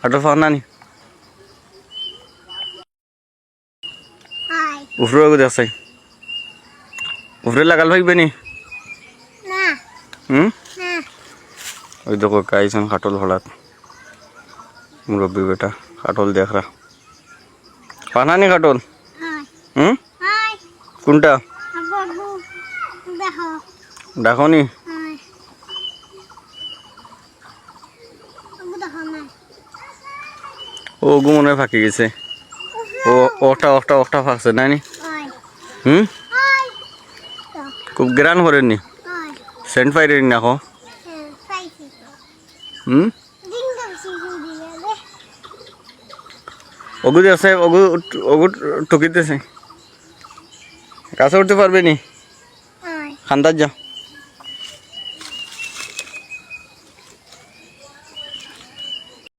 কাটল পাও না নি উপরে ওগু দেখছাই উপরে লাগাল ভাইবে নি ওই দেখো কাইছেন কাটল হঠাৎ মুরব্বী বেটা কাটল দেখ রা পানা নি কাটল কোনটা দেখো নি ও গু মনে হয় ফাঁকি গেছে ও ওটা ওটা ওটা ফাঁকছে না নি খুব গ্রান করেননি সেন্ট ফাইরেন না কো ওগু আছে ওগু ওগু টুকিতেছে কাছে উঠতে পারবে নি খান্দার যা